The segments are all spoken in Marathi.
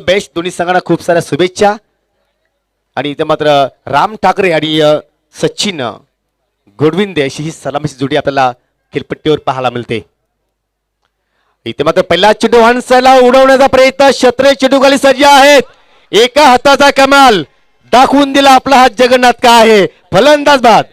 बेस्ट दोन्ही संघांना खूप साऱ्या शुभेच्छा. आणि इथे मात्र राम ठाकरे आणि सचिन गोडविंदे अशी ही सलामीची जोडी आपल्याला खेळपट्टीवर पाहायला मिळते. इथे मात्र पहिला चेंडू हंसाला उडवण्याचा प्रयत्न, क्षत्रिय चेंडू खाली सज्ज आहेत. एका हाताचा कमाल दाखवून दिला आपला हात जगन्नाथ का आहे. फलंदाज बाद.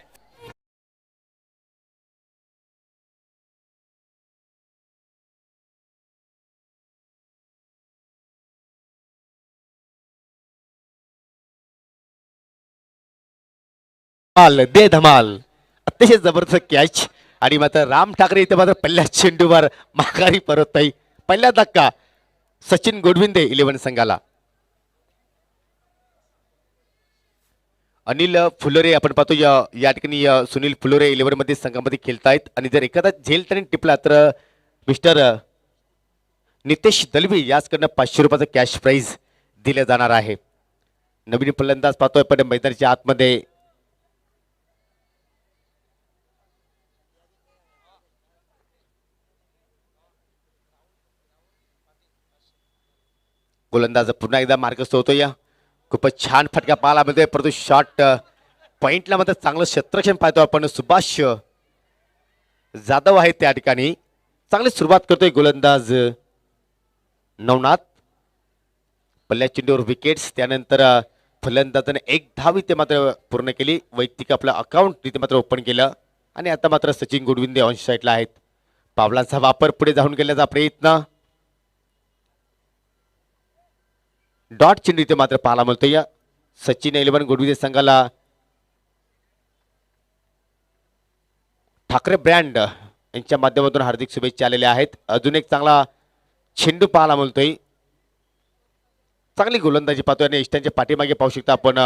दे धमाल, अतिशय जबरदस्त कॅच. आणि मात्र राम ठाकरे इथे मात्र पहिल्या चेंडूवर माघारी परत नाही. पहिला धक्का सचिन गोडविंदे 11 संघाला. अनिल फुलोरे आपण पाहतो या ठिकाणी सुनील फुलोरे 11 मध्ये संघामध्ये खेळतायत. आणि जर एखादा झेल त्यांनी टिपला तर मिस्टर नितेश दलवी याचकडनं 500 रुपयाचं कॅश प्राइज दिलं जाणार आहे. नवीन फलंदाज पाहतोय पण मैदानाच्या आतमध्ये गोलंदाज पुन्हा एकदा मार्गस्थ होतो. या खूपच छान फटका पाहायला मिळतोय, परंतु शॉट पॉइंटला मात्र चांगलं क्षेत्ररक्षण पाहतो आपण. सुभाष जाधव आहे त्या ठिकाणी. चांगली सुरुवात करतोय गोलंदाज नवनाथ. पहिल्या चेंडूवर विकेट्स, त्यानंतर फलंदाजाने एक धाव इथे मात्र पूर्ण केली. वैयक्तिक आपलं अकाउंट तिथे मात्र ओपन केलं. आणि आता मात्र सचिन गोडविंदे ऑन साईडला आहेत. पावलांचा वापर पुढे जाऊन गेल्याचा प्रयत्न. डॉट चेंडू इथे मात्र पाहायला मिळतो. या सचिन 11 गोडविंदे संघाला ठाकरे ब्रँड यांच्या माध्यमातून हार्दिक शुभेच्छा आलेल्या आहेत. अजून एक चांगला चेंडू पाहायला मिळतोय. चांगली गोलंदाजी पाहतोय. आणि इष्टांच्या पाठीमागे पाहू शकता आपण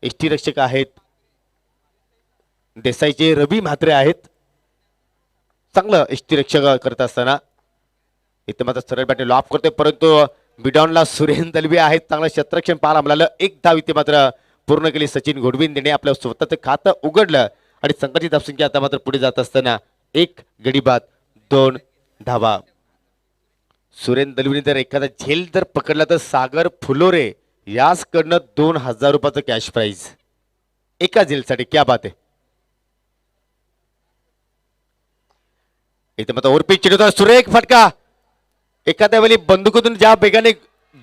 एष्टी रक्षक आहेत देसाईचे रवी म्हात्रे आहेत. चांगलं एष्टी रक्षक करत असताना इथे मात्र सरळ बॅटने लॉप करतोय, परंतु बिडॉनला सुरेन दलवी आहेत. चांगलं क्षेत्ररक्षण पाहायला मिळालं. एक धाव इथे मात्र पूर्ण केली सचिन गोडविंदेने. आपलं स्वतःचं खातं उघडलं आणि संघाची धावसंख्या आता मात्र पुढे जात असताना 1 गडी बाद 2 धावा. सुरेन दलवीने जर एखादा झेल जर पकडला तर सागर फुलोरे याचकडनं 2000 रुपयाचं कॅश प्राइज एका झेलसाठी. क्या बात आहे. इथे मात्र ओरपी चेंडूचा सुरेख फटका. एखाद्या वेळी बंदुकीतून ज्या वेगाने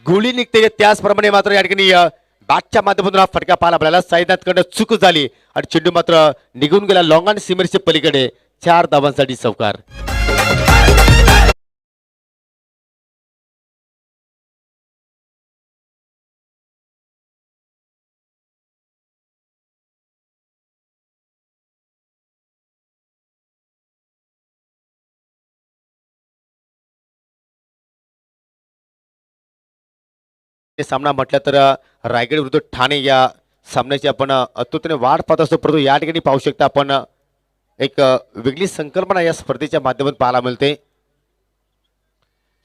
गोळी निघते त्याचप्रमाणे मात्र या ठिकाणी बॅटच्या माध्यमातून हा फटका पाहायला आपल्याला. साईनाथकडनं चूक झाली आणि चेंडू मात्र निघून गेला लॉंग ऑन सीमेच्या पलीकडे. 4 धावांसाठी चौकार. सामना म्हटलं तर रायगड विरुद्ध ठाणे या सामन्याची आपण अतुत्याने वाट पाहत असतो, परंतु या ठिकाणी पाहू शकता आपण एक वेगळी संकल्पना या स्पर्धेच्या माध्यमातून पाहायला मिळते.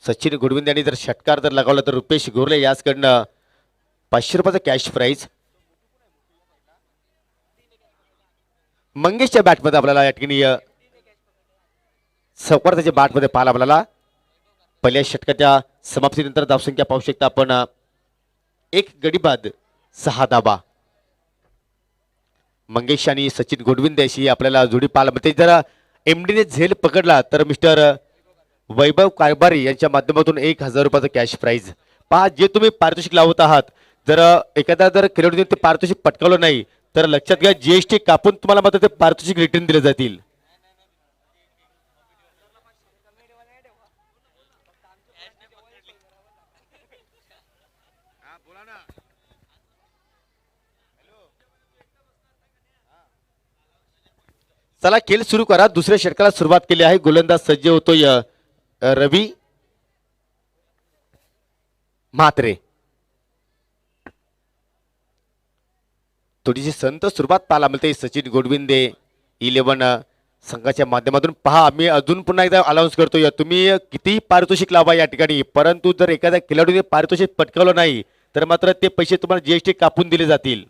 सचिन गोडविंदे यांनी जर षटकार जर लगावला तर रुपेश गोरले याचकडनं 500 रुपयाचं कॅश प्राइज. मंगेशच्या बॅटमध्ये आपल्याला या ठिकाणी सौकर्ताच्या बॅटमध्ये पाहायला आपल्याला. पहिल्या षटकाच्या समाप्तीनंतर धावसंख्या पाहू शकता आपण 1 गडी बाद 6 धावा. मंगेश आणि सचिन गोडविंदे अशी आपल्याला जोडी पाहायला मिळते. जर एमडीने झेल पकडला तर मिस्टर वैभव कारभारी यांच्या माध्यमातून 1000 रुपयाचं कॅश प्राइज. पहा, जे तुम्ही पारितोषिक लावत आहात, जर एखादा जर खेळाडूने ते पारितोषिक पटकावलं नाही तर लक्षात घ्या जीएसटी कापून तुम्हाला मात्र ते पारितोषिक रिटर्न दिले जातील. चला खेळ सुरू करा. दुसऱ्या षटकाला सुरुवात केली आहे. गोलंदाज सज्ज होतोय रवी म्हात्रे. थोडीशी संत सुरुवात पाहायला मिळते सचिन गोडविंदे 11 संघाच्या माध्यमातून. पहा, आम्ही अजून पुन्हा एकदा अनाऊन्स करतोय, तुम्ही कितीही पारितोषिक लावा या ठिकाणी, परंतु जर एखाद्या खेळाडूने पारितोषिक पटकावलं नाही तर मात्र ते पैसे तुम्हाला जीएसटी कापून दिले जातील.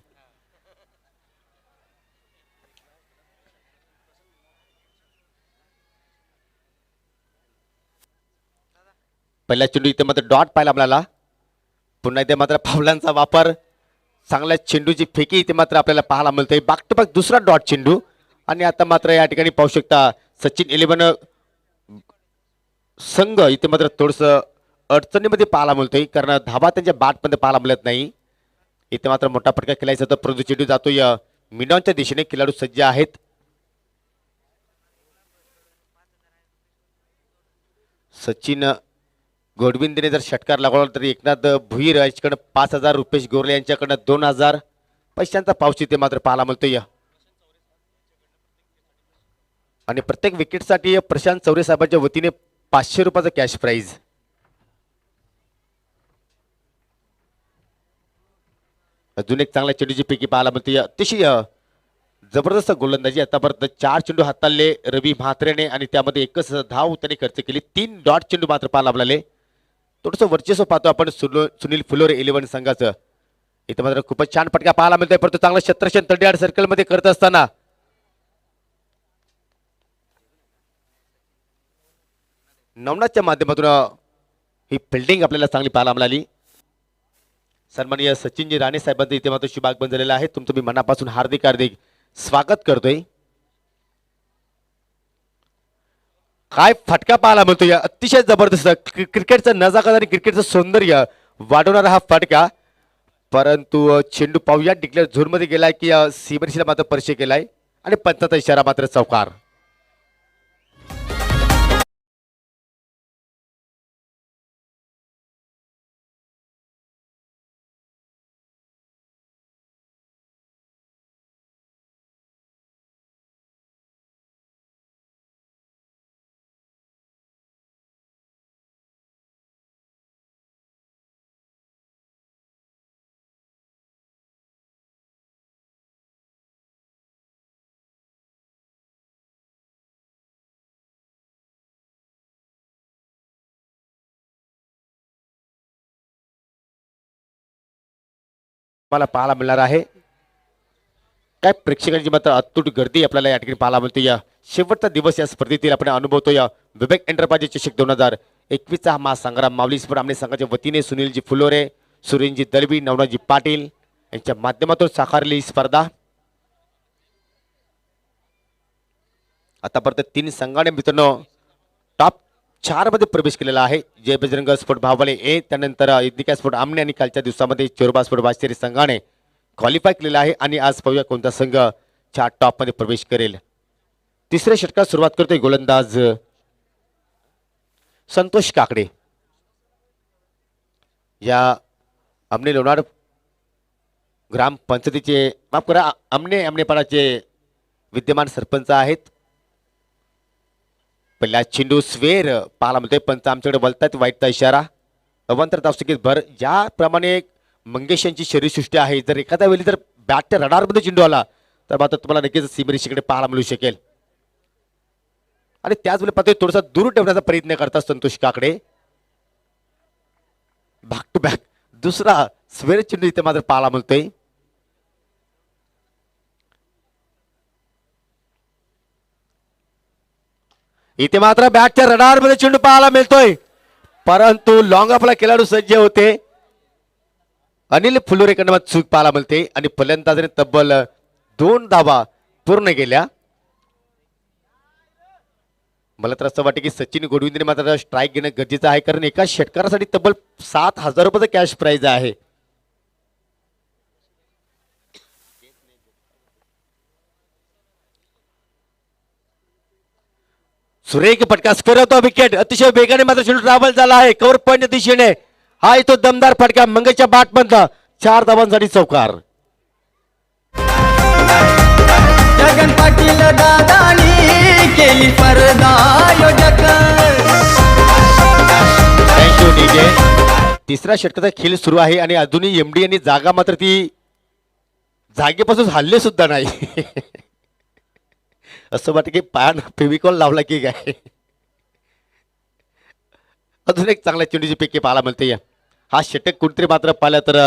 पहिला चेंडू इथे मात्र डॉट पाहायला मिळाला. पुन्हा इथे मात्र फावलांचा वापर, चांगल्या चेंडूची फेकी इथे मात्र आपल्याला पाहायला मिळते. बॅक टू बॅक दुसरा डॉट चेंडू. आणि आता मात्र या ठिकाणी पाहू शकता सचिन 11 संघ इथे मात्र थोडस अडचणीमध्ये पाहायला मिळतोय, कारण धाबा त्यांच्या बॅटमध्ये पाहायला मिळत नाही. इथे मात्र मोठा फटका खेळायचा तर परंतु चेंडू जातोय मिडॉनच्या दिशेने. खेळाडू सज्ज आहेत. सचिन गोडविंदीने जर षटकार लागवला तर एकनाथ भुईर यांच्याकडे 5,000, रुपेश गोरले यांच्याकडनं 2,000 पैशांचा पाऊस इथे मात्र पाहायला मिळतोय. आणि प्रत्येक विकेटसाठी प्रशांत चौरे साहेबांच्या वतीने 500 रुपयाचा कॅश प्राइज. अजून एक चांगल्या चेंडूची पैकी पाहायला मिळते. अतिशय जबरदस्त गोलंदाजी. आतापर्यंत 4 चेंडू हाताळले रवी म्हात्रेने आणि त्यामध्ये एकच धाव त्याने खर्च केली. 3 डॉट चेंडू मात्र पाहायला मिळाले. थोडंसं वर्चस्व पाहतो आपण सुनील फुलोरे 11 संघाचं. इथं मात्र खूपच छान फटका पाहायला मिळतोय, परंतु चांगला क्षेत्रक्षण तडीआड सर्कल मध्ये करत असताना नवनाथच्या माध्यमातून ही फिल्डिंग आपल्याला चांगली पाहायला मिळाली. सन्माननीय सचिनजी राणे साहेबांचं इथे मात्र शुभागमन झालेलं आहे. तुमचं मी मनापासून हार्दिक हार्दिक स्वागत करतोय. काय फटका पाहायला मिळतोय, अतिशय जबरदस्त क्रिकेटचं नजाकत आणि क्रिकेटचं सौंदर्य वाढवणारा हा फटका. परंतु चेंडू पाहूया डिक्लेअर झोन मध्ये गेलाय की सीमरेषेला मात्र स्पर्श केलाय आणि पंचाचा इशारा मात्र चौकार. मला पाहायला मिळणार आहे. काय प्रेक्षकांची मात्र अतूट गर्दी आपल्याला या ठिकाणी पाहायला मिळते. या शेवटचा दिवस या स्पर्धेतील आपण अनुभवतोय. विवेक एंटरप्राइजेस चषक 2021 हा महासंग्राम माऊली स्पोर्ट आमने संघाच्या वतीने सुनीलजी फुलोरे, सुरेंजी दलवी, नवनाथजी पाटील यांच्या माध्यमातून साकारली ही स्पर्धा. आतापर्यंत 3 संघाने मित्रांनो टॉप 4 मध्ये प्रवेश केलेला आहे. जय बजरंग स्पोर्ट भावले ए, त्यानंतर इदिका स्पोर्ट आमने आणि कालच्या दिवसामध्ये चोरबा स्पोर्ट वाचेरी संघाने क्वालिफाय केलेला आहे. आणि आज पाहूया कोणता संघ 4 टॉप मध्ये प्रवेश करेल. तिसऱ्या षटकात सुरुवात करतोय गोलंदाज संतोष काकडे. या आमने लोणार ग्रामपंचायतीचे माफ करा आमनेपाडाचे विद्यमान सरपंच आहेत. पहिला चेंडू स्वेर पाहायला मिळतोय, पंच आमच्याकडे बोलतात वाईटचा इशारा. अवंतर धावसंख्येत भर. ज्याप्रमाणे मंगेश यांची शरीरसृष्टी आहे, जर एखाद्या वेळी जर बॅटच्या रडारमध्ये चेंडू आला तर मात्र तुम्हाला नक्कीच सीमरेषेकडे पाहायला मिळू शकेल. आणि त्याच वेळी पाहतोय थोडासा दूर ठेवण्याचा प्रयत्न करतात Santosh Kakade. Back to back दुसरा स्वेर चेंडू इथे मात्र पाहायला मिळतोय. इथे मात्र बॅटच्या रडारमध्ये चेंडू पाहायला मिळतोय, परंतु लॉंग ऑफला खेळाडू सज्ज होते. अनिल फुलोरेकडनं चूक पाहायला मिळते आणि फलंदाजाने तब्बल 2 धावा पूर्ण केल्या. मला तर असं वाटतं की सचिन गोडविंदीने मात्र स्ट्राईक घेणं गरजेचं आहे, कारण एका षटकारासाठी तब्बल 7,000 रुपयाचं कॅश प्राइज आहे. सुरेख फटका स्कोर होतो विकेट. अतिशय वेगाने मात्र चेंडू ट्रॅव्हल झाला आहे कव्हर पॉईंट दिशेने. हा येतो दमदार फटका मंगेशच्या बॅट मधला. 4 धावांसाठी चौकार. जगन पाटील दादानी केली स्पर्धा योजक. Thank you DJ. तिसऱ्या षटकाचा खेळ सुरू आहे आणि अजूनही एमडी यांनी जागा मात्र ती जागेपासून हल्ले सुद्धा नाही. असं वाटतं की पायानं फेविकॉल लावला की काय. अजून एक चांगल्या चेंडूची पैकी पाहायला मिळते. हा षटक कुठतरी मात्र पाहिलं तर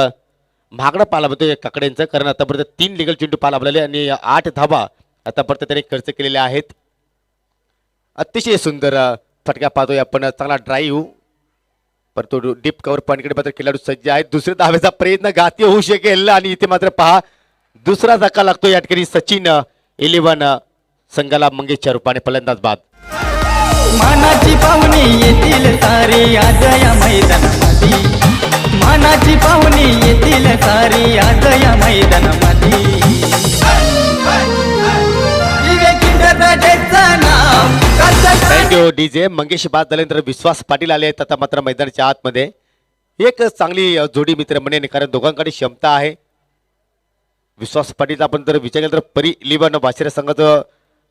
महागडं पाहायला मिळतोय काकड्यांचं, कारण आतापर्यंत 3 लिगल चेंडू पाहायला मिळाले आणि 8 धावा आतापर्यंत त्याने खर्च केलेले आहेत. अतिशय सुंदर फटका पाहतोय आपण. चांगला ड्राईव्ह, परंतु डीप कव्हर पॉईंटकडे मात्र खेळाडू सज्ज आहेत. दुसऱ्या धावेचा प्रयत्न घाती होऊ शकेल आणि इथे मात्र पहा दुसरा धक्का लागतो. या ठिकाणी सचिन 11 संघाला मंगेशच्या रूपाने फलंदाज बाद. मानाची पाहुणी येतील सारी आज या मैदानामध्ये, मानाची पाहुणी येतील सारी आज या मैदानामध्ये. विवेकिंद्रराजेचं नाव थँक्यू डीजे. मंगेश बाद झाल्यानंतर विश्वास पाटील आले आहेत आता मात्र मैदानाच्या आतमध्ये. एक चांगली जोडी मित्र म्हणेन कारण दोघांकडे क्षमता आहे. विश्वास पाटील आपण जर विचार केला तर परी 11 वाशिरा संघाचं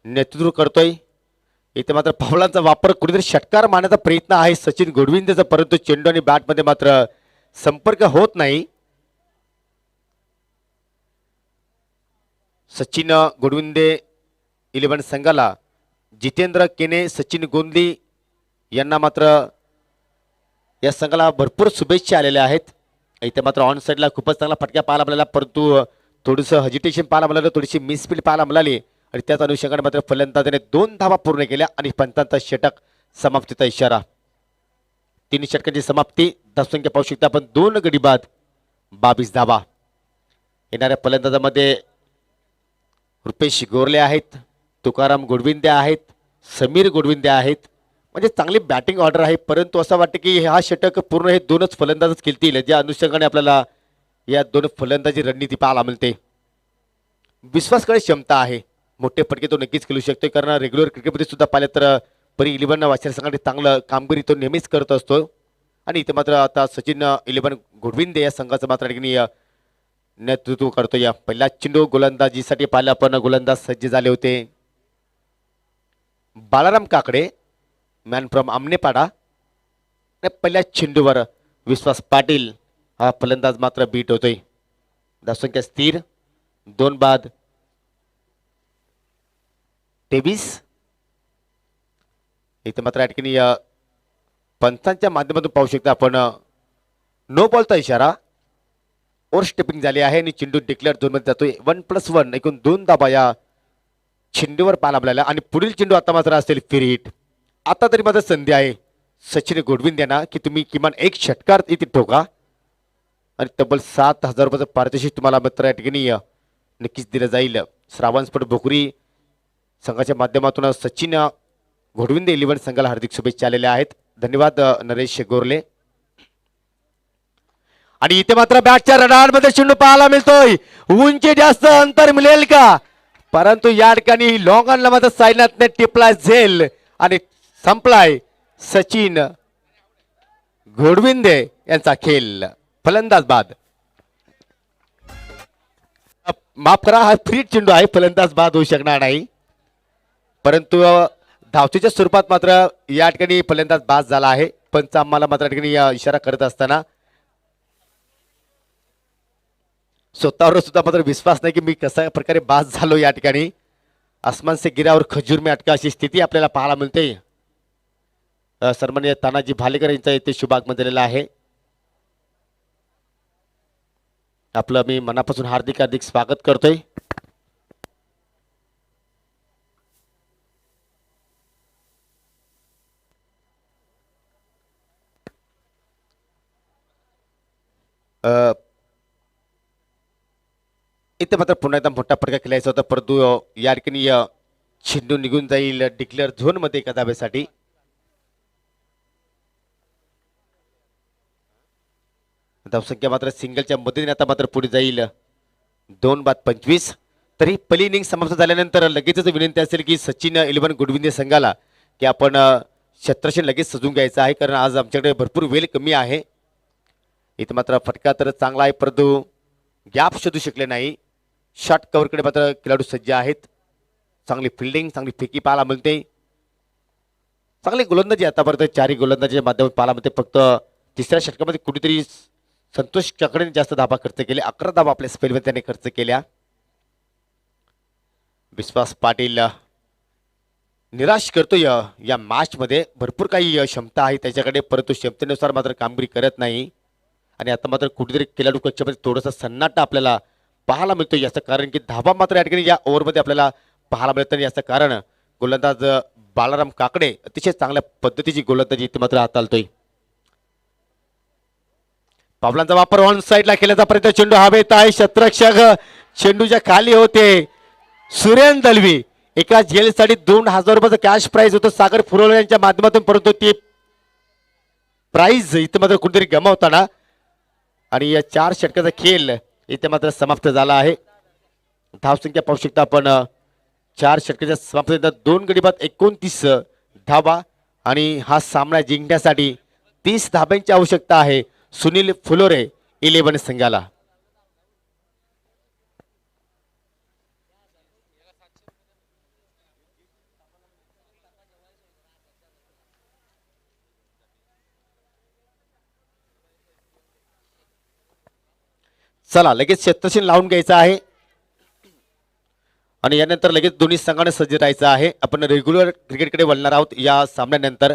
नेतृत्व करतोय. इथे मात्र फावलांचा वापर कुठेतरी षटकार मारण्याचा प्रयत्न आहे सचिन गोडविंदेचा, परंतु चेंडू आणि बॅटमध्ये मात्र संपर्क होत नाही. सचिन गोडविंदे 11 संघाला जितेंद्र केने, सचिन गोंदली यांना मात्र या संघाला भरपूर शुभेच्छा आलेल्या आहेत. इथे मात्र ऑन साईडला खूपच चांगला फटका पाहायला मिळाला, परंतु थोडंसं हजिटेशन पाहायला मिळालं, थोडीशी मिसफील्ड पाहायला मिळाली आणि त्याच अनुषंगाने मात्र फलंदाजाने 2 धावा पूर्ण केल्या आणि पंचांचा षटक समाप्तीचा इशारा. 3 षटकांची समाप्ती. धावसंख्या पाहू शकता आपण 2 गडी बाद 22 धावा. येणाऱ्या फलंदाजामध्ये रुपेश गोरले आहेत, तुकाराम गोडविंदे आहेत, समीर गोडविंदे आहेत. म्हणजे चांगली बॅटिंग ऑर्डर आहे, परंतु असं वाटतं की हा षटक पूर्ण हे 2च फलंदाजच खेळतील, ज्या अनुषंगाने आपल्याला या 2 फलंदाजी रणनीती पाहायला मिळते. विश्वासकडे क्षमता आहे, मोठे फटके तो नक्कीच खेळू शकतो कारण रेग्युलर क्रिकेटमध्ये सुद्धा पाहिलं तर परी 11 वाशिरा संघाने चांगलं कामगिरी तो नेहमीच करत असतो. आणि इथे मात्र आता सचिन 11 गोडविंदे या संघाचं मात्र नेतृत्व करतो. या पहिला चेंडू गोलंदाजीसाठी पाहिलं आपण, गोलंदाज सज्ज झाले होते बाळाराम काकडे, मॅन फ्रॉम आमनेपाडा. पहिल्या चेंडूवर विश्वास पाटील हा फलंदाज मात्र बीट होतोय. धावसंख्या स्थिर 2 बाद 23. इथे मात्र या ठिकाणी पंचांच्या माध्यमातून पाहू शकता आपण नो बॉलचा इशारा. ओव्हर स्टेपिंग झाली आहे आणि चेंडू डिक्लेअर झोनमध्ये जातोय. 1+1 एकूण 2 धाबा या चेंडूवर पाहायला मिळाला आणि पुढील चेंडू आता मात्र असेल फ्री हिट. आता तरी मात्र संधी आहे सचिन गोडविंदे यांना की तुम्ही किमान एक षटकार इथे ठोका आणि तब्बल 7,000 रुपयाचं पारितोषिक तुम्हाला मात्र या ठिकाणी नक्कीच दिलं जाईल. श्रावण स्पट भोकरी संघाच्या माध्यमातून सचिन गोडविंदे 11 संघाला हार्दिक शुभेच्छा आलेल्या आहेत. धन्यवाद नरेश गोरले. आणि इथे मात्र बॅटच्या रडारमध्ये चेंडू पाहायला मिळतोय. उंची जास्त अंतर मिळेल का, परंतु या ठिकाणी लॉंग ऑनला मात्र सायनाथने टिपला झेल आणि संपलाय सचिन गोडविंदे यांचा खेळ. फलंदाज बाद. माफ करा, हा फ्री चेंडू आहे, फलंदाज बाद होऊ शकणार नाही, परंतु धावतीच्या स्वरूपात मात्र या ठिकाणी फलंदाज बाद झाला आहे. पंच आम्हाला मात्र या ठिकाणी इशारा करत असताना स्वतःवर सुद्धा मात्र विश्वास नाही की मी कशा प्रकारे बाद झालो. या ठिकाणी आसमान से गिरा और खजूर में अटका अशी स्थिती आपल्याला पाहायला मिळते. सन्माननीय तानाजी भालेकर यांचा इथे शुभागमन झालेला आहे. आपलं मी मनापासून हार्दिक हार्दिक स्वागत करतोय. इथे मात्र पुन्हा एकदा मोठा फटका खेळायचा होता, परंतु या ठिकाणी चेंडू निघून जाईल डिक्लेअर झोन मध्ये एका धाब्यासाठी. धावसंख्या मात्र सिंगलच्या मदतीने आता मात्र पुढे जाईल 2 बाद 25. तरी पहिली इनिंग समाप्त झाल्यानंतर लगेचच विनंती असेल की सचिन 11 गोडविंदे संघाला की आपण क्षेत्रक्षण लगेच सजून घ्यायचं आहे कारण आज आमच्याकडे भरपूर वेळ कमी आहे. इथे मात्र फटका तर चांगला आहे, परंतु गॅप शोधू शकले नाही. शॉट कव्हरकडे मात्र खेळाडू सज्ज आहेत. चांगली फिल्डिंग, चांगली फेकी पाहायला मिळते. चांगली गोलंदाजी आतापर्यंत 4 गोलंदाजीच्या माध्यमातून पाहायला मिळते. फक्त तिसऱ्या षटकामध्ये कुठेतरी संतोष काकडेने जास्त धाबा खर्च केले, 11 धाबा आपल्या स्पेलमध्ये त्याने खर्च केल्या. विश्वास पाटील निराश करतोय या मॅच मध्ये. भरपूर काही क्षमता आहे त्याच्याकडे, परंतु क्षमतेनुसार मात्र कामगिरी करत नाही आणि आता मात्र कुठेतरी खेळाडू कक्षामध्ये थोडासा सन्नाटा आपल्याला पाहायला मिळतो. याचं कारण की धाबा मात्र या ठिकाणी या ओव्हरमध्ये आपल्याला पाहायला मिळत नाही. याचं कारण गोलंदाज बाळाराम काकडे अतिशय चांगल्या पद्धतीची गोलंदाजी इथे मात्र हाताळतोय. पावलांचा वापर ऑन साईडला केल्याचा प्रयत्न, चेंडू हवेत आहे, क्षेत्ररक्षक चेंडूच्या खाली होते. सुरेन दलवी एका जेलसाठी 2,000 रुपयाचं कॅश प्राइज होतं सागर फुरवले यांच्या माध्यमातून, परंतु ती प्राइज इथे मात्र कुठेतरी गमावताना आणि या 4 षटकाचा खेळ इथे मात्र समाप्त झाला आहे. धावसंख्या पाहू शकता आपण 4 षटकाच्या समाप्तीनंतर 2 गडी बाद 29 धावा आणि हा सामना जिंकण्यासाठी 30 धाब्यांची आवश्यकता आहे सुनील फुलोरे 11 संघाला. चला लगेच क्षेत्रशील लावून घ्यायचं आहे आणि यानंतर लगेच दोन्ही संघाने सज्ज राहायचं आहे. आपण रेग्युलर क्रिकेटकडे वळणार आहोत या सामन्यानंतर.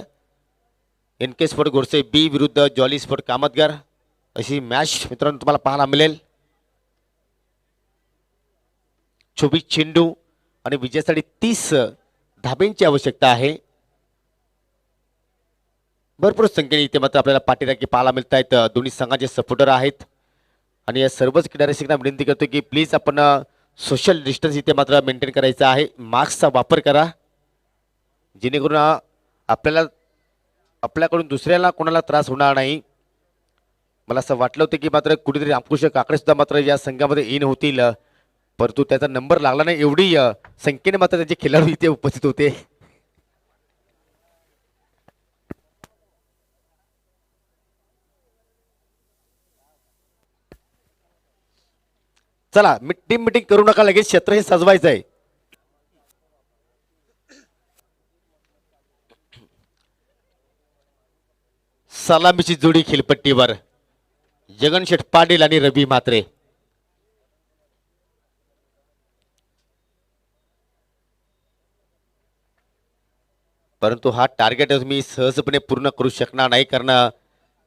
NK स्पोर्ट गोडसे बी विरुद्ध जॉली स्पोर्ट कामतगर अशी मॅच मित्रांनो तुम्हाला पाहायला मिळेल. 24 चेंडू आणि विजयासाठी 30 धाब्यांची आवश्यकता आहे. भरपूर संख्येने इथे मात्र आपल्याला पाठीराखी पाहायला मिळत आहेत. दोन्ही संघाचे सपोर्टर आहेत आणि या सर्वच खेळाडूंना विनंती करतो की प्लीज आपण सोशल डिस्टन्स इथे मात्र मेंटेन करायचा आहे. मास्कचा वापर करा जेणेकरून आपल्याकडून दुसऱ्याला कोणाला त्रास होणार नाही. मला असं वाटलं होतं की मात्र कुठेतरी रामकृष्ण काकडे सुद्धा मात्र या संघामध्ये इन होतील, परंतु त्याचा नंबर लागला नाही. एवढी संख्येने मात्र त्याचे खेळाडू इथे उपस्थित होते. चला टीम मिटिंग करू नका, लगेच क्षेत्र हे सजवायचं आहे. सलामीची जोडी खेळपट्टीवर जगनशेठ पाटील आणि रवी म्हात्रे. परंतु हा टार्गेट मी सहजपणे पूर्ण करू शकणार नाही, कारण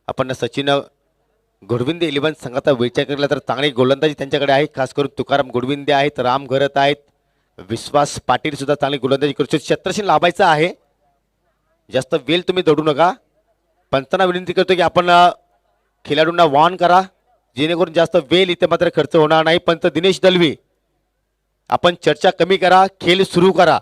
आपण सचिन गोडविंदे 11 संघाचा विचार केला तर चांगली गोलंदाजी त्यांच्याकडे आहे. खास करून तुकाराम गोडविंदे आहेत, राम घरत आहेत, विश्वास पाटील सुद्धा चांगली गोलंदाजी करू शकतो. क्षेत्रशील लाभायचं आहे, जास्त वेळ तुम्ही दडू नका. पंचांना विनंती करतो की आपण खेळाडूंना वॉर्न करा जेणेकरून जास्त वेळ इथे मात्र खर्च होणार नाही. पंच दिनेश दलवी आपण चर्चा कमी करा, खेळ सुरू करा.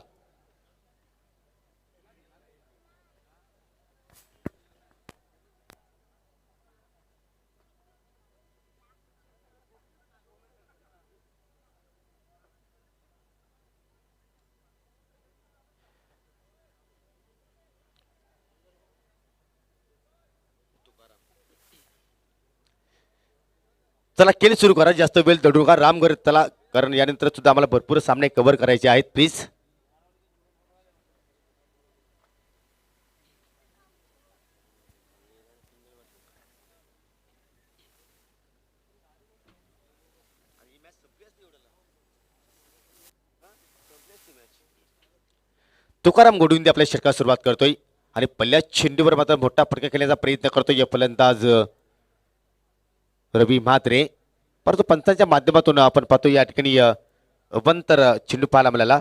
चला खेळ सुरू करा, जास्त वेळ दडू नका. राम घरत चला, कारण यानंतर सुद्धा आम्हाला भरपूर सामने कव्हर करायचे आहेत. प्लीज तुकाराम गोडविंदे आपल्या षटकाला सुरुवात करतोय आणि पहिल्या चेंडूवर मात्र मोठा फटका खेळण्याचा प्रयत्न करतोय फलंदाज रवी म्हात्रे. परंतु पंचांच्या माध्यमातून आपण पाहतो या ठिकाणी अवंतर चेंडू पाहायला मिळाला.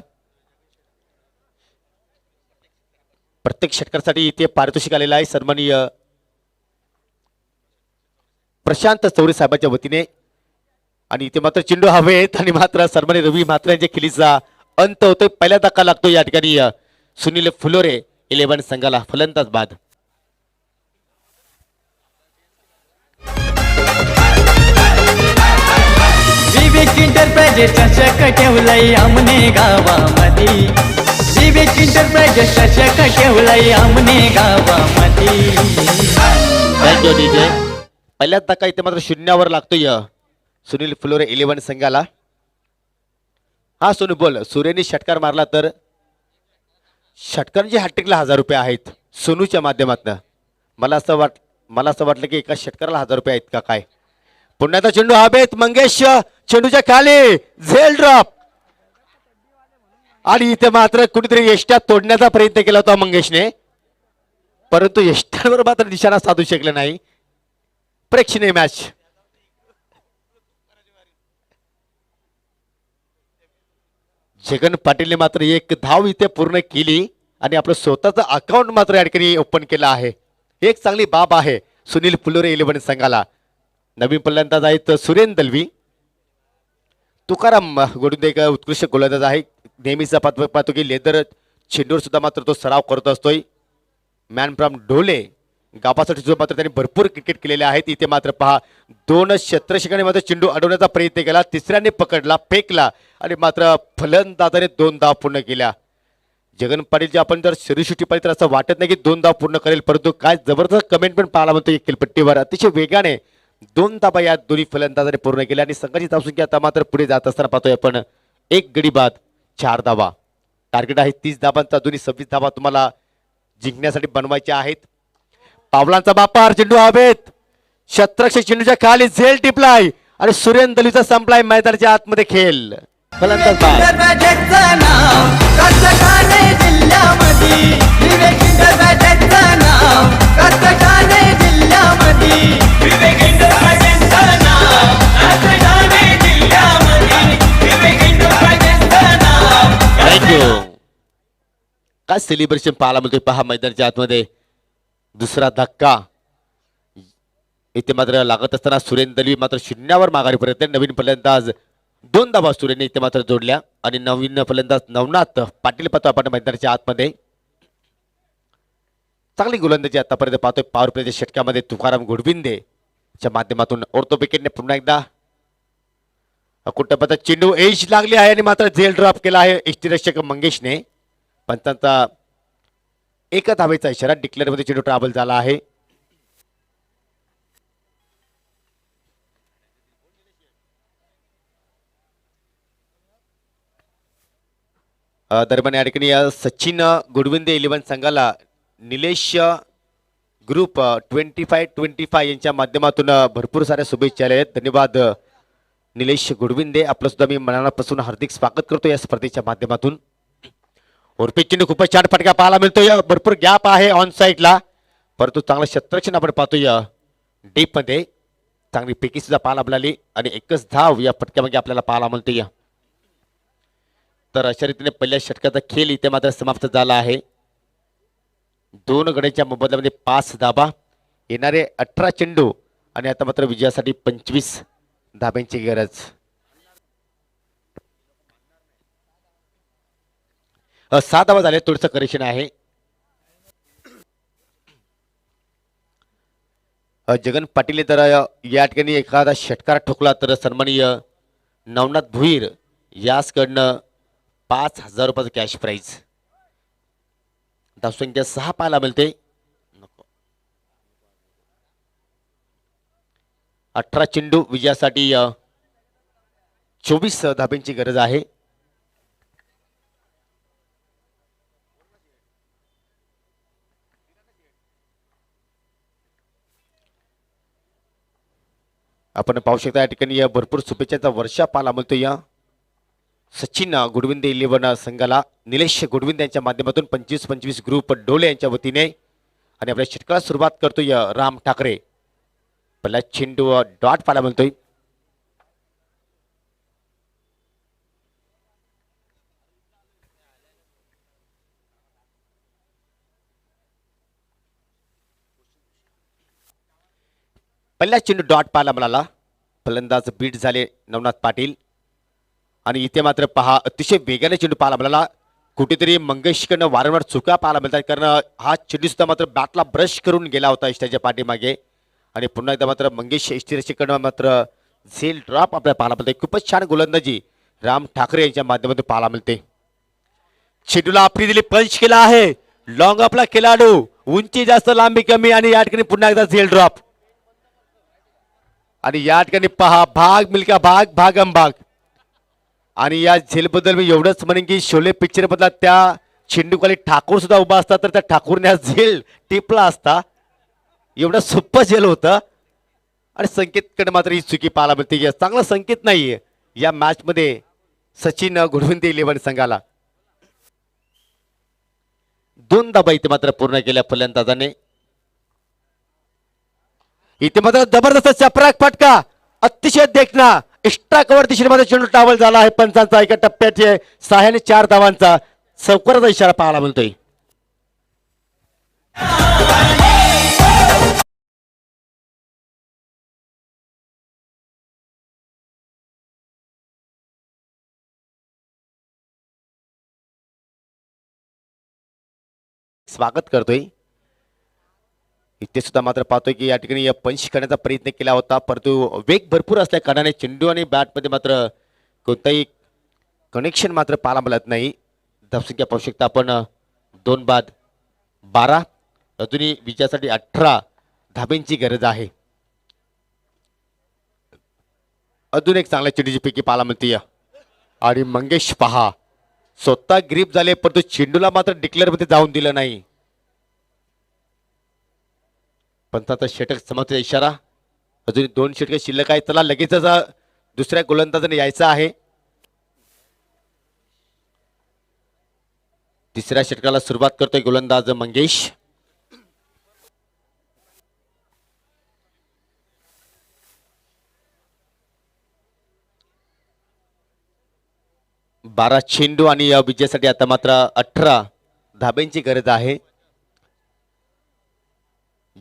प्रत्येक षटकासाठी इथे पारितोषिक आलेला आहे सन्माननीय प्रशांत चौरे साहेबांच्या वतीने. आणि इथे मात्र चेंडू हवेत आणि मात्र सन्माननीय रवी म्हात्रे यांच्या खेळीचा अंत होतोय. पहिला धक्का लागतो या ठिकाणी सुनील फुलोरे 11 संघाला. फलंदाज बाद. विवेक इंटरप्राइजेस चषक ठेवलंय आमने गावामध्ये. विवेक इंटरप्राइजेस चषक ठेवलंय आमने गावामध्ये. Thank you DJ. पहिल्याच धक्का इथे मात्र शून्यावर लागतोय सुनील फुलोरे 11 संघाला. हा सोनू बोल. सूर्यने षटकार मारला तर षटकारांची हॅट्रिकला 1000 रुपये आहेत सोनूच्या माध्यमातून. मला असं वाटलं की एका षटकाराला 1000 रुपये आहेत का काय. पुण्याचा चेंडू हवेत, मंगेश चेंडूच्या खाली, झेल ड्रॉप आणि इथे मात्र कुठेतरी यष्ट्या तोडण्याचा प्रयत्न केला होता मंगेशने, परंतु यष्ट्यांवर मात्र निशाणा साधू शकले नाही. प्रेक्षणीय मॅच. जगन पाटीलने मात्र एक धाव इथे पूर्ण केली आणि आपलं स्वतःचं अकाउंट मात्र या ठिकाणी ओपन केलं आहे. एक चांगली बाब आहे सुनील फुलोरे 11 संघाला. नवीन फलंदाज आहेत सुरेन दलवी. तुकाराम गोडुंदे एक उत्कृष्ट गोलंदाज आहे. नेहमीचा पाहतो की लेदर चेंडूवर सुद्धा मात्र तो सराव करत असतोय. मॅन फ्रॉम ढोले गावासाठी सुद्धा मात्र त्यांनी भरपूर क्रिकेट केलेले आहेत. इथे मात्र पहा 2 क्षेत्ररक्षकांनी मात्र चेंडू अडवण्याचा प्रयत्न केला. तिसऱ्याने पकडला, फेकला आणि मात्र फलंदाजाने 2 धावा पूर्ण केल्या. जगन पाटीलचे आपण जर शरीरसृष्टी पाहिली तर असं वाटत नाही की 2 धावा पूर्ण करेल, परंतु काय जबरदस्त कमेंट पण पाहायला म्हणतो खेळपट्टीवर. अतिशय वेगाने 2 धावा या दोन्ही फलंदाजाने पूर्ण केल्या आणि संघाची धावसंख्या आता मात्र पुढे जात असताना पाहतोय आपण 1 गडी बाद 4 धावा. टार्गेट आहे 30 धावांचा. दोन्ही 26 धावा तुम्हाला जिंकण्यासाठी बनवायच्या आहेत. पावलांचा बापार चेंडू हवेत. क्षेत्ररक्षक चेंडूच्या खाली झेल टिपलाय आणि सुरेन दलवीचा संपलाय मैदानाच्या आतमध्ये खेळ. फलंदाज बाद. इंटरप्राइजेचं नाव ठाणे जिल्ह्यामध्ये. विवेक इंटरप्राइजेचं नाव ठाणे जिल्ह्यामध्ये. विवेक इंटरप्राइजेचं नाव ठाणे जिल्ह्यामध्ये. विवेक इंटरप्राइजेचं नाव. थँक्यू. काय सेलिब्रेशन पाहायला मिळतोय पहा मैदानाच्या आतमध्ये. दुसरा धक्का इथे मात्र लागत असताना सुरेन दलवी मात्र शून्यावर माघारी परतले. नवीन फलंदाज 2 धावा सुरेने इथे मात्र जोडल्या आणि नवीन फलंदाज नवनाथ पाटील पाहतो आपण मैदानाच्या आतमध्ये. चांगली गोलंदाजी आतापर्यंत पाहतोय. पॉवर प्लेच्या षटकामध्ये तुकाराम गोडविंदे च्या माध्यमातून ऑर्थो विकेटने पुन्हा एकदा कुठं चेंडू एज लागली आहे आणि मात्र झेल ड्रॉप केला आहे यष्टीरक्षक मंगेशने. पंचांचा 1 धावेचा इशारा. डिक्लेअर मध्ये चेंडू ट्रॅव्हल झाला आहे. दरम्यान या ठिकाणी सचिन गुडविंदे 11 संघाला निलेश ग्रुप 25-25 यांच्या माध्यमातून भरपूर साऱ्या शुभेच्छा आल्या आहेत. धन्यवाद निलेश गुडविंदे. आपलं सुद्धा मी मनापासून हार्दिक स्वागत करतो या स्पर्धेच्या माध्यमातून. ओरपी चेंडू खूपच छान फटका पाहायला मिळतोय. भरपूर गॅप आहे ऑन साईडला, परंतु चांगलं क्षेत्ररक्षण आपण पाहतोय डीप मध्ये. चांगली पैकी सुद्धा पाहायला मिळाली आणि 1च धाव या फटक्यामध्ये आपल्याला पाहायला मिळतोय. तर अशा रीतीने पहिल्या षटकाचा खेळ इथे मात्र समाप्त झाला आहे. 2 गड्यांच्या मोबदल्यामध्ये 5 धाबा. येणारे 18 चेंडू आणि आता मात्र विजयासाठी 25 धाब्यांची गरज. 6 धावा झाले. थोडंसं करेक्शन आहे. जगन पाटील तर या ठिकाणी एखादा षटकार ठोकला तर सन्माननीय नवनाथ भुईर याचकडनं 5,000 रुपयाचं कॅश प्राईज. धावसंख्या 6 पाहायला मिळते. 18 चेंडू विजयासाठी 24 धाब्यांची गरज आहे. आपण पाहू शकता या ठिकाणी भरपूर शुभेच्छाचा वर्षा पाहायला मिळतो. या सचिन गुडविंदे 11 संघाला निलेश गुडविंदे यांच्या माध्यमातून 25-25 ग्रुप डोले यांच्या वतीने. आणि आपल्या षटकाला सुरुवात करतोय राम ठाकरे. पहिला चेंडू डॉट पाहायला मिळतोय. पहिला चेंडू डॉट पाहायला मिळाला. फलंदाज बीट झाले नवनाथ पाटील. आणि इथे मात्र पहा अतिशय वेगाने चेंडू पाहायला मिळाला. कुठेतरी मंगेशकडनं वारंवार चुका पाहायला मिळतात, कारण हा चेंडू सुद्धा मात्र बॅटला ब्रश करून गेला होता इष्टाच्या पाठीमागे. आणि पुन्हा एकदा मात्र मंगेश इष्टीरक्षकडनं मात्र झेल ड्रॉप आपल्याला पाहायला मिळते. खूपच छान गोलंदाजी राम ठाकरे यांच्या माध्यमातून पाहायला मिळते. चेंडूला आपली दिली पंच केला आहे. लॉंग आपला खेळाडू, उंची जास्त लांबी कमी आणि या ठिकाणी पुन्हा एकदा झेल ड्रॉप. आणि या ठिकाणी पहा भाग मिल्का भाग भागम भाग. आणि या झेलबद्दल मी एवढंच म्हणेन की शोले पिक्चर बदला त्या चेंडूखाली ठाकूर सुद्धा उभा असता तर त्या ठाकूरने हा झेल टिपला असता. एवढं सोपं झेल होतं. आणि संकेतकडे मात्र ही चुकी पाहायला मिळते. चांगला संकेत नाहीये या मॅच मध्ये सचिन गुडविंदे 11 संघाला. 2 धाबा इथे मात्र पूर्ण केल्या फलंदाजाने. इथे मात्र जबरदस्त चपराक फटका, अतिशय देखना एक्स्ट्रा कव्हर दिशेमध्ये चेंडू टावल झाला आहे. पंचांचा एका टप्प्याचे 6 आणि 4 धावांचा चौकाराचा इशारा पाहायला मिळतोय. स्वागत करतोय. इथे सुद्धा मात्र पाहतोय की या ठिकाणी पंच करण्याचा प्रयत्न केला होता, परंतु वेग भरपूर असल्या कारणाने चेंडू आणि बॅटमध्ये मात्र कोणताही कनेक्शन मात्र पाहायला मिळत नाही. धावसंख्या पाहू शकता आपण 2 बाद 12. अजूनही विजयासाठी 18 धाब्यांची गरज आहे. अजून एक चांगल्या चेंडूची पैकी पाहायला मिळते आणि मंगेश पहा स्वतः ग्रीप झाले, परंतु चेंडूला मात्र डिक्लेअर मध्ये जाऊन दिलं नाही. पंचाचा षटक समाप्तीचा इशारा. अजून 2 षटक शिल्लक आहे. त्याला लगेचच दुसऱ्या गोलंदाजाने यायचं आहे. तिसऱ्या षटकाला सुरुवात करतोय गोलंदाज मंगेश. बारा चेंडू आणि या विजयासाठी आता मात्र 18 धाब्यांची गरज आहे.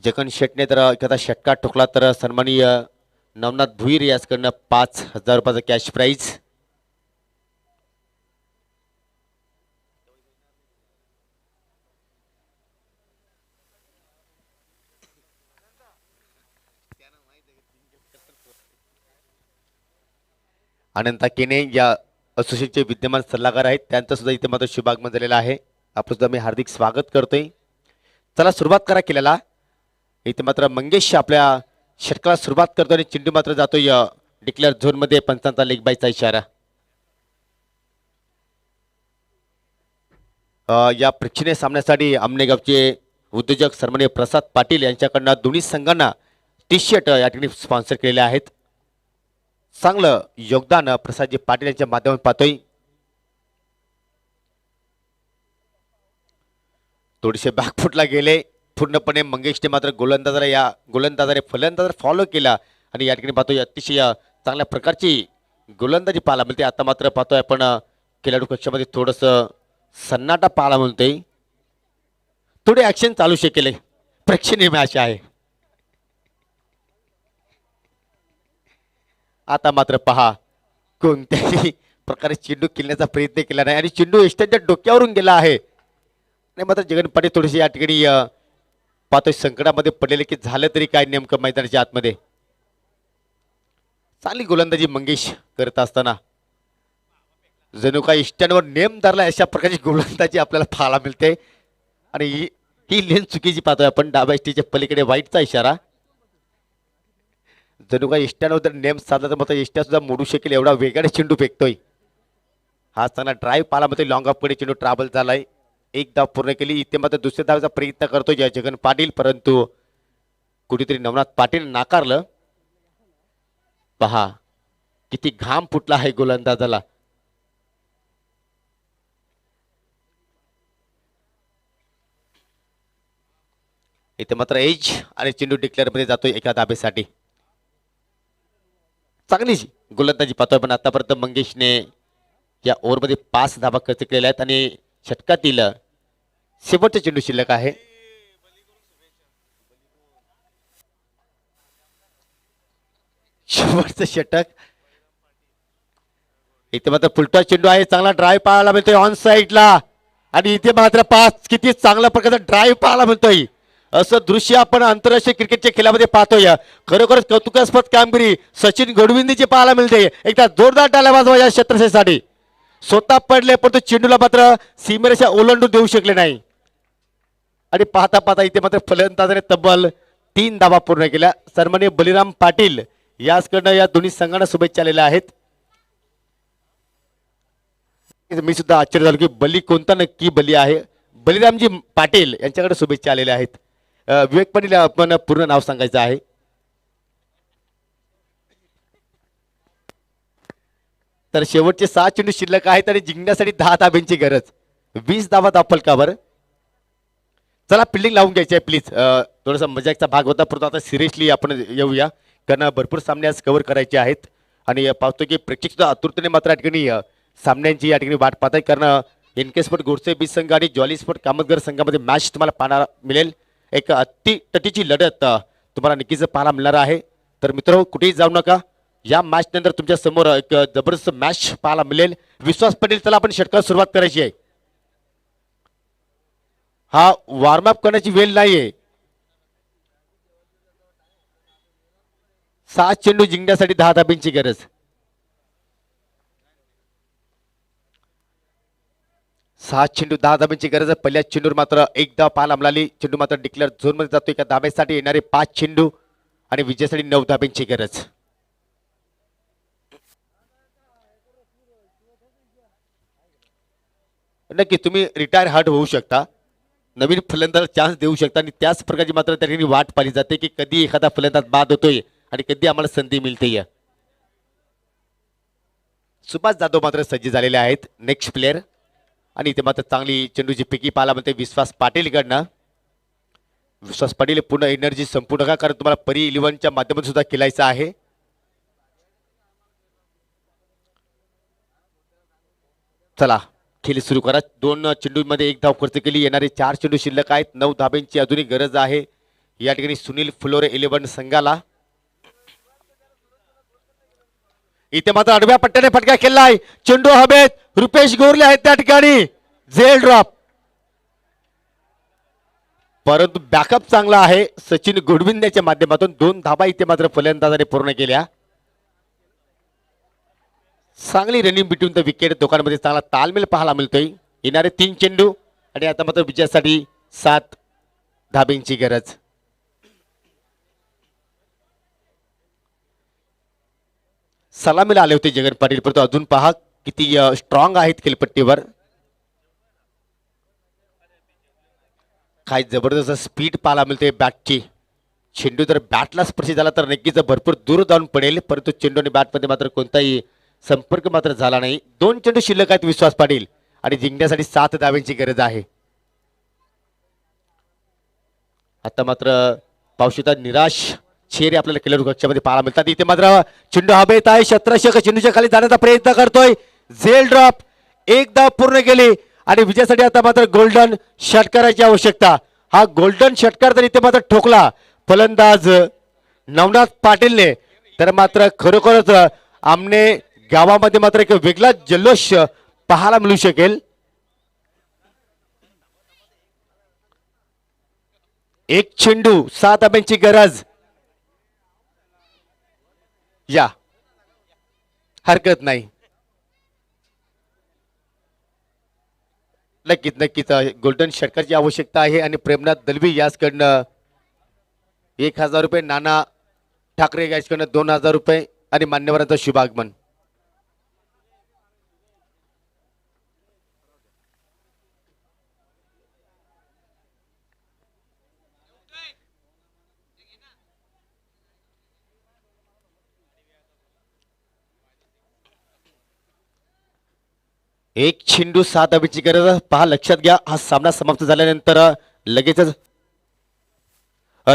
जगन शेटने तर एखादा षटका ठोकला तर सन्माननीय नवनाथ भुईर याचकडनं 5,000 रुपयाचा कॅश प्राइज. अनंता केने या असोसिएशनचे विद्यमान सल्लागार आहेत, त्यांचं सुद्धा इथे मात्र शुभागमन झालेला आहे. आपण सुद्धा मी हार्दिक स्वागत करतोय. चला सुरुवात करा केलेला. इथे मात्र मंगेश आपल्या षटकाला सुरुवात करतो आणि चेंडू मात्र जातोय डिक्लेअर झोन मध्ये. पंचांचा लेग बायचा इशारा. या प्रेक्षणीय सामन्यासाठी आमनेगावचे उद्योजक सन्माननीय प्रसाद पाटील यांच्याकडनं दोन्ही संघांना टी शर्ट या ठिकाणी स्पॉन्सर केलेले आहेत. चांगलं योगदान प्रसादजी पाटील यांच्या माध्यमातून पाहतोय. थोडेसे बॅकफुटला गेले पूर्णपणे. मंगेशने मात्र गोलंदाजाने फलंदाजाला फॉलो केला आणि या ठिकाणी पाहतोय अतिशय चांगल्या प्रकारची गोलंदाजी पाहायला मिळते. आता मात्र पाहतोय आपण खेळाडू कक्षामध्ये थोडस सन्नाटा पाहायला मिळतोय. थोडे ऍक्शन चालू शकेल. प्रेक्षणीय मॅच आहे. आता मात्र पहा कोणत्याही प्रकारे चेंडू खेळण्याचा प्रयत्न केला नाही आणि चेंडू एस्टनच्या डोक्यावरून गेला आहे. नाही मात्र जगन पाटील थोडेसे या ठिकाणी पाहतोय संकटामध्ये पडलेले की झालं तरी काय नेमकं मैदानाच्या आतमध्ये. चांगली गोलंदाजी मंगेश करत असताना जणू काही इष्टांवर नेम धरला अशा प्रकारची गोलंदाजी आपल्याला पाहायला मिळते. आणि ही लेन चुकीची पाहतोय आपण. डाव्या इष्टीच्या पलीकडे वाईटचा इशारा. जणू काही इष्टांवर जर नेम साधला तर मात्र इष्टा सुद्धा मोडू शकेल एवढा वेगाने चेंडू फेकतोय. हा चांगला ड्राईव्ह पाहायला मिळतोय. लॉंग ऑफ कडे चेंडू ट्रॅव्हल झालाय. 1 धाव पूर्ण केली. इथे मात्र दुसऱ्या धावाचा प्रयत्न करतोय जगन पाटील, परंतु कुठेतरी नवनाथ पाटील नाकारलं. पहा किती घाम फुटला आहे गोलंदाजाला. इथे मात्र एज आणि चेंडू डिक्लेअर मध्ये जातोय एका धाब्यासाठी. चांगली गोलंदाजी पाहतोय पण आतापर्यंत मंगेशने या ओव्हरमध्ये 5 धाबा खर्च केलेल्या आहेत आणि षटकातील शेवटचा चेंडू शिल्लक आहे. शेवटचं षटक. इथे मात्र फुलटा चेंडू आहे. चांगला ड्राईव्ह पाहायला मिळतोय ऑन साईडला आणि इथे मात्र 5 किती चांगल्या प्रकारचा ड्राईव्ह पाहायला मिळतोय. असं दृश्य आपण आंतरराष्ट्रीय क्रिकेटच्या खेळामध्ये पाहतोय. खरोखरच कौतुकास्पद कामगिरी सचिन गडविंदीची पाहायला मिळते. एकदा जोरदार टाळ्या वाजवा या क्षेत्रक्षेसाठी. स्वतः पडले पण तो चेंडूला मात्र सीमेरेषा ओलांडून देऊ शकले नाही. आणि पाहता पाहता इथे मात्र फलंदाजाने तब्बल 3 धावा पूर्ण केल्या. सन्माननीय बलिराम पाटील याचकडनं या दोन्ही संघांना शुभेच्छा आलेल्या आहेत. मी सुद्धा आश्चर्य झालो की बली कोणता नक्की बली आहे. बलिरामजी पाटील यांच्याकडे शुभेच्छा आलेल्या आहेत. विवेक पाटील आपण पूर्ण नाव सांगायचं आहे. तर शेवटचे 6 चेंडू शिल्लक आहेत आणि जिंकण्यासाठी 10 धाब्यांची गरज. 20 धावा फलकावर. चला फिल्डिंग लावून घ्यायची आहे प्लीज. थोडासा मजाकचा भाग होता परंतु आता सिरियसली आपण येऊया कारण भरपूर सामने आज कव्हर करायचे आहेत. आणि पाहतो की प्रेक्षक सुद्धा आतुरतेने मात्र या ठिकाणी सामन्यांची या ठिकाणी वाट पाहत आहे. कारण एनके स्पोर्ट गोडसे बीच संघ आणि जॉली स्पोर्ट कामतगर संघामध्ये मॅच तुम्हाला पाहायला मिळेल. एक अतितटीची लढत तुम्हाला नक्कीच पाहायला मिळणार आहे. तर मित्र कुठेही जाऊ नका. या मॅच नंतर तुमच्या समोर एक जबरदस्त मॅच पाहायला मिळेल. विश्वास पटेल चला आपण षटकाला सुरुवात करायची आहे. हा वॉर्मअप करण्याची वेळ नाहीये. 7 चेंडू जिंकण्यासाठी 10 धाब्यांची गरज. 6 चेंडू 10 धाब्यांची गरज आहे. पहिल्या चेंडूवर मात्र एक धाव पाहायला मिळाली. चेंडू मात्र डिक्लेअर झोन मध्ये जातो. एका धाब्यासाठी येणारे 5 चेंडू आणि विजयासाठी 9 धाब्यांची गरज. नक्की तुम्ही रिटायर हर्ट होऊ शकता, नवीन फलंदाज चान्स देऊ शकता आणि त्याच प्रकारची मात्र त्या ठिकाणी वाट पाहिली जाते की कधी एखादा फलंदाज बाद होतोय आणि कधी आम्हाला संधी मिळते. सुभाष जाधव मात्र सज्ज झालेले आहेत नेक्स्ट प्लेअर आणि इथे मात्र चांगली चेंडूची पिकी पाहायला मिळते विश्वास पाटील कडनं. विश्वास पाटील पूर्ण एनर्जी संपूर्ण नका, कारण तुम्हाला परी 11च्या माध्यमातून सुद्धा खेळायचं आहे. चला खेळ सुरू करा. 2 चेंडूंमध्ये 1 धाव खर्च केली. येणारे 4 चेंडू शिल्लक आहेत. 9 धाब्यांची अजूनही गरज आहे या ठिकाणी सुनील फ्लोरे 11 संघाला. इथे मात्र आडव्या पट्ट्याने फटका खेळलाय. चेंडू हवेत. रुपेश गोरले आहेत त्या ठिकाणी. झेल ड्रॉप, परंतु बॅकअप चांगला आहे सचिन गोडविंद्याच्या माध्यमातून. 2 धाबा इथे मात्र फलंदाजाने पूर्ण केल्या. चांगली रनिंग बिटवीन द विकेट. दोघांमध्ये चांगला तालमेल पाहायला मिळतोय. येणारे 3 चेंडू आणि आता मात्र विजयासाठी 7 धाब्यांची गरज. सलामीला आले होते जगन पाटील, परंतु अजून पहा किती स्ट्रॉंग आहेत खेळपट्टीवर. काय जबरदस्त स्पीड पाहायला मिळते बॅटची. चेंडू जर बॅटला स्पर्श झाला तर नक्कीच भरपूर दूर जाऊन पडेल, परंतु चेंडू आणि बॅटमध्ये मात्र कोणताही संपर्क मात्र झाला नाही. 2 चेंडू शिल्लक आहेत विश्वास पाटील आणि जिंकण्यासाठी 7 धाव्यांची गरज आहे. आता मात्र पावशीता निराश चेहरे आपल्याला खेळाडू कक्षामध्ये पाहायला मिळतात. इथे मात्र चेंडू हवेत आहे. शत्रक्षक चेंडूच्या खाली जाण्याचा प्रयत्न करतोय. झेल ड्रॉप, 1 धाव पूर्ण केली आणि विजयासाठी आता मात्र गोल्डन षटकाराची आवश्यकता. हा गोल्डन षटकार जर इथे मात्र ठोकला फलंदाज नवनाथ पाटीलने तर मात्र खरोखरच आमने गावामध्ये मात्र एक वेगळा जल्लोष पाहायला मिळू शकेल. एक चेंडू 7 धाब्यांची गरज. या हरकत नाही. नक्कीच नक्कीच गोल्डन षटकारची आवश्यकता आहे आणि प्रेमनाथ दलवी याचकडनं 1000 रुपये, नाना ठाकरे याचकडनं 2000 रुपये आणि मान्यवरांचं शुभागमन. एक चेंडू 7 धाब्यांची गरज. पहा लक्षात घ्या, हा सामना समाप्त झाल्यानंतर लगेचच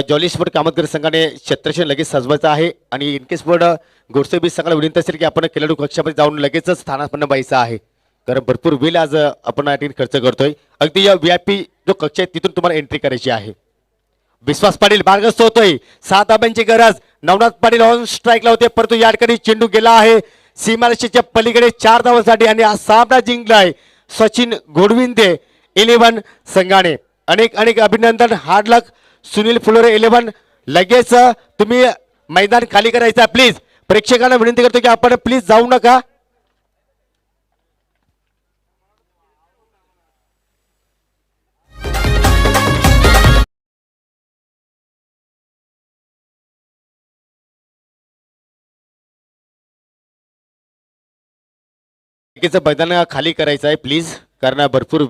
जॉली स्पोर्ट कामतकर संघाने क्षेत्रक्षण लगेच सजवायचं आहे आणि इनके स्पोर्ट गोडसेबी संघाला विनंती असेल की आपण खेळाडू कक्षामध्ये जाऊन लगेचच स्थानापन्न व्हायचं आहे, कारण भरपूर वेळ आज आपण या ठिकाणी खर्च करतोय. अगदी या VIP जो कक्ष आहे तिथून तुम्हाला एंट्री करायची आहे. विश्वास पाटील मार्गस्थ होतोय. 7 धाब्यांची गरज. नवनाथ पाटील ऑन स्ट्राईकला होते, परंतु या ठिकाणी चेंडू गेला आहे सीमारेषेच्या पलीकडे 4 धावांसाठी आणि हा सामना जिंकलाय सचिन गोडविंदे 11 संघाने. अनेक अनेक अभिनंदन. हार्ड लक सुनील फुलोरे 11. लगेच तुम्ही मैदान खाली करायचं प्लीज. प्रेक्षकांना विनंती करतो की आपण प्लीज जाऊ नका. लगेच मैदान खाली करायचं आहे प्लीज, कारण भरपूर